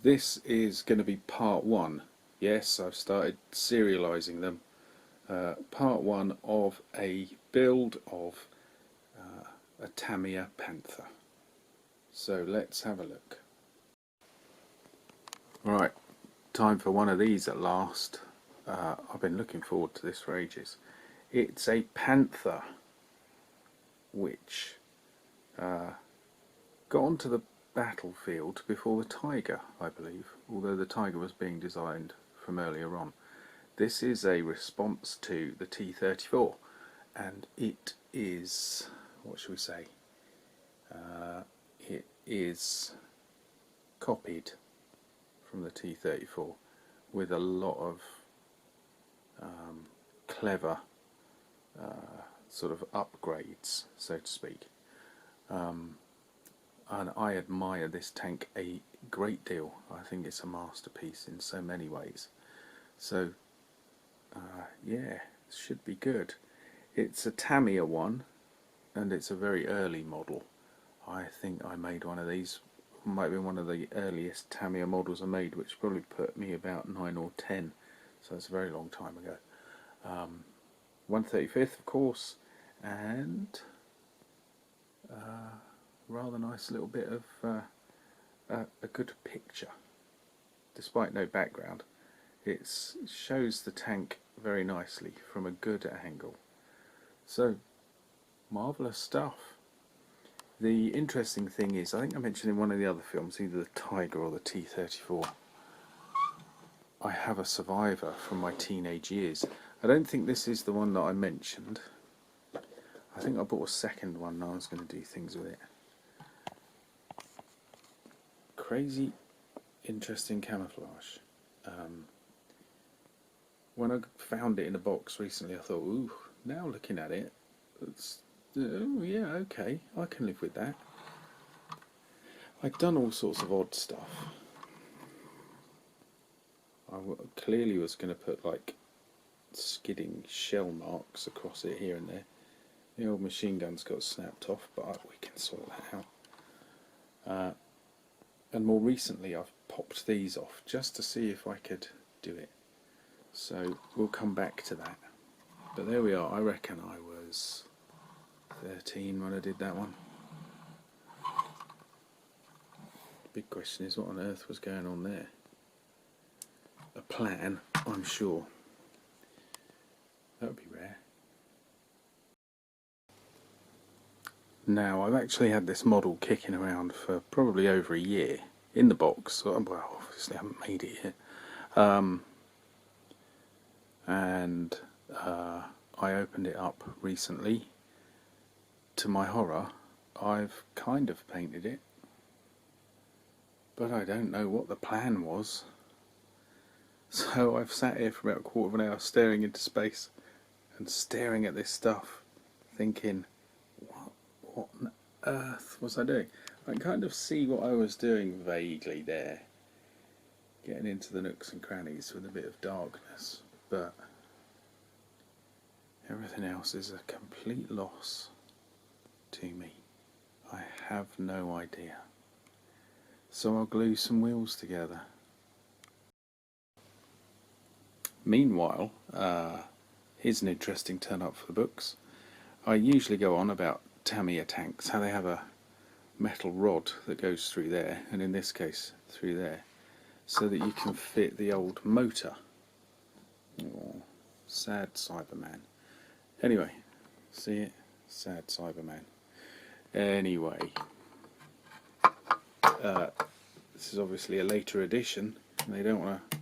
This is going to be part one. Yes, I've started serialising them. Part one of a build of a Tamiya Panther. So let's have a look. Right, time for one of these at last. I've been looking forward to this for ages. It's a Panther which got onto the battlefield before the Tiger, I believe, although the Tiger was being designed from earlier on. This is a response to the T-34, and it is, what should we say, it is copied from the T-34 with a lot of clever sort of upgrades, so to speak. And I admire this tank a great deal. I think it's a masterpiece in so many ways. So yeah, it should be good. It's a Tamiya one, and it's a very early model. I think I made one of these, might be one of the earliest Tamiya models I made, which probably put me about 9 or 10, so it's a very long time ago. 1/35th, of course, and rather nice little bit of a good picture, despite no background. It shows the tank very nicely from a good angle. So, marvellous stuff. The interesting thing is, I think I mentioned in one of the other films, either the Tiger or the T-34, I have a survivor from my teenage years. I don't think this is the one that I mentioned. I think I bought a second one and I was going to do things with it. Crazy, interesting camouflage. When I found it in a box recently, I thought, ooh, now looking at it, it's, oh yeah, okay, I can live with that. I'd done all sorts of odd stuff. I clearly was going to put like skidding shell marks across it here and there. The old machine gun's got snapped off, but we can sort that out. And more recently I've popped these off just to see if I could do it. So we'll come back to that. But there we are. I reckon I was 13 when I did that one. The big question is, what on earth was going on there? A plan, I'm sure. That would be rare. Now, I've actually had this model kicking around for probably over a year in the box. Well, obviously I haven't made it yet. And I opened it up recently. To my horror, I've kind of painted it, but I don't know what the plan was. So I've sat here for about a quarter of an hour staring into space and staring at this stuff, thinking, what on earth was I doing? I can kind of see what I was doing vaguely there, getting into the nooks and crannies with a bit of darkness, but everything else is a complete loss to me. I have no idea. So I'll glue some wheels together. Meanwhile, here's an interesting turn up for the books. I usually go on about Tamiya tanks, how they have a metal rod that goes through there, and in this case through there, so that you can fit the old motor. Oh, sad Cyberman. Anyway, see it? Sad Cyberman. Anyway, this is obviously a later edition, and they don't want to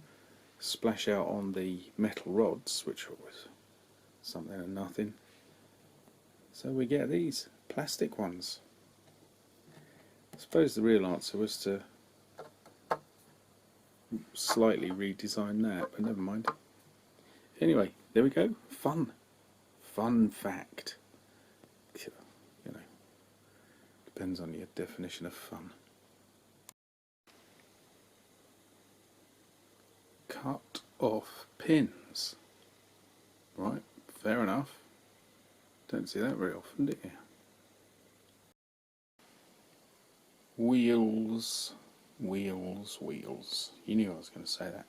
splash out on the metal rods, which was something and nothing. So we get these plastic ones. I suppose the real answer was to slightly redesign that, but never mind. Anyway, there we go. Fun. Fun fact. You know, depends on your definition of fun. Cut off pins. Right, fair enough. Don't see that very often, do you? Wheels Wheels, wheels. You knew I was going to say that.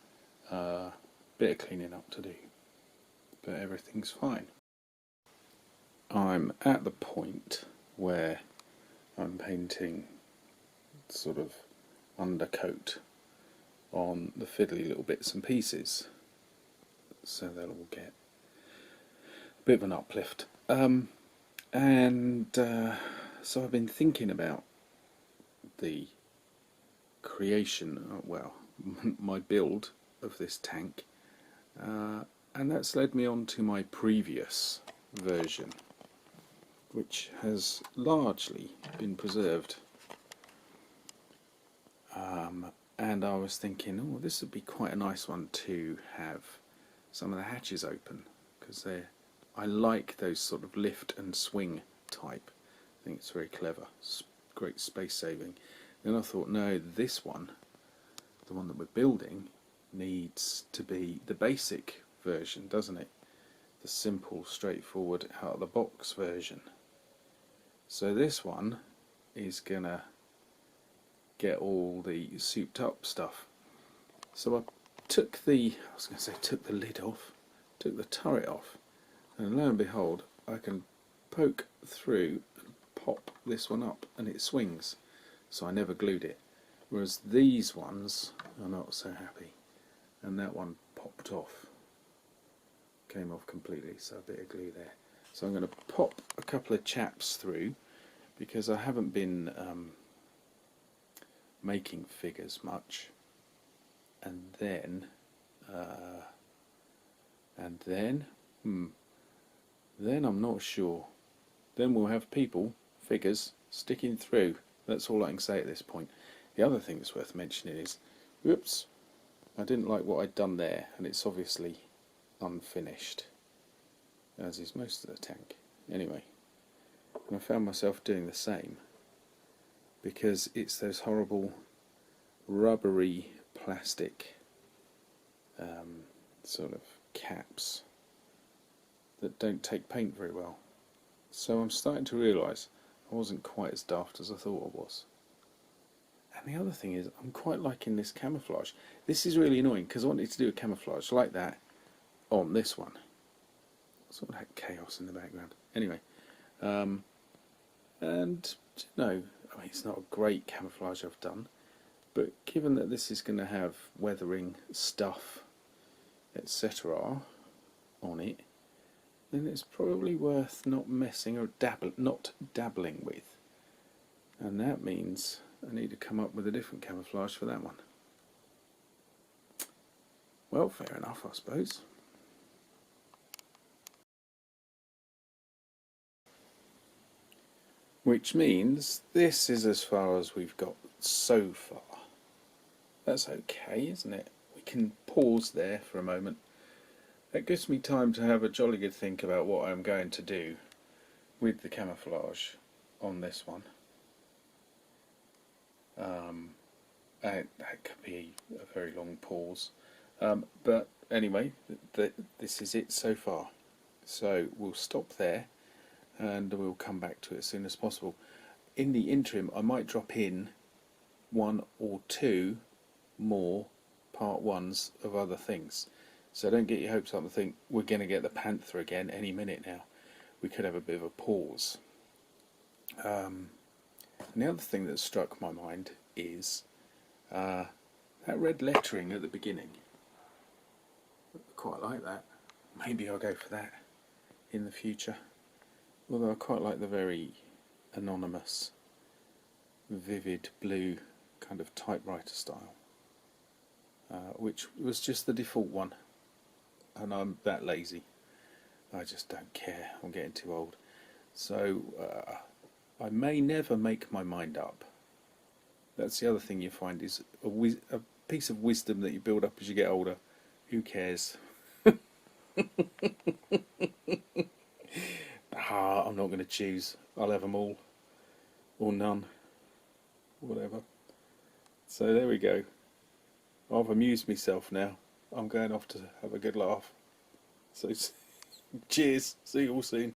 Bit of cleaning up to do, but everything's fine. I'm at the point where I'm painting sort of undercoat on the fiddly little bits and pieces, so they'll all get a bit of an uplift. So I've been thinking about the creation, my build of this tank, and that's led me on to my previous version, which has largely been preserved. And I was thinking, oh, this would be quite a nice one to have some of the hatches open, because I like those sort of lift and swing type. I think it's very clever, it's great space saving. Then I thought, no, this one, the one that we're building, needs to be the basic version, doesn't it? The simple, straightforward, out of the box version. So this one is gonna get all the souped up stuff. So I took the lid off, took the turret off, and lo and behold, I can poke through and pop this one up and it swings. So I never glued it. Whereas these ones are not so happy. And that one popped off. Came off completely, so a bit of glue there. So I'm going to pop a couple of chaps through, because I haven't been making figures much. And then I'm not sure. Then we'll have figures sticking through. That's all I can say at this point. The other thing that's worth mentioning is, whoops, I didn't like what I'd done there, and it's obviously unfinished, as is most of the tank. Anyway, and I found myself doing the same, because it's those horrible rubbery plastic sort of caps that don't take paint very well. So I'm starting to realise I wasn't quite as daft as I thought I was. And the other thing is, I'm quite liking this camouflage. This is really annoying, because I wanted to do a camouflage like that on this one. Sort of that chaos in the background. Anyway, and no, I mean, it's not a great camouflage I've done, but given that this is going to have weathering stuff, etc. on it, then it's probably worth not messing or not dabbling with. And that means I need to come up with a different camouflage for that one. Well, fair enough, I suppose. Which means this is as far as we've got so far. That's okay, isn't it? We can pause there for a moment. That gives me time to have a jolly good think about what I'm going to do with the camouflage on this one. That could be a very long pause. But anyway, this is it so far. So we'll stop there and we'll come back to it as soon as possible. In the interim, I might drop in one or two more part ones of other things. So don't get your hopes up and think we're going to get the Panther again any minute now. We could have a bit of a pause. And the other thing that struck my mind is that red lettering at the beginning. I quite like that. Maybe I'll go for that in the future. Although I quite like the very anonymous, vivid blue kind of typewriter style, which was just the default one. And I'm that lazy. I just don't care. I'm getting too old. So I may never make my mind up. That's the other thing you find is a piece of wisdom that you build up as you get older. Who cares? I'm not going to choose. I'll have them all. Or none. Whatever. So there we go. I've amused myself now. I'm going off to have a good laugh. So cheers. See you all soon.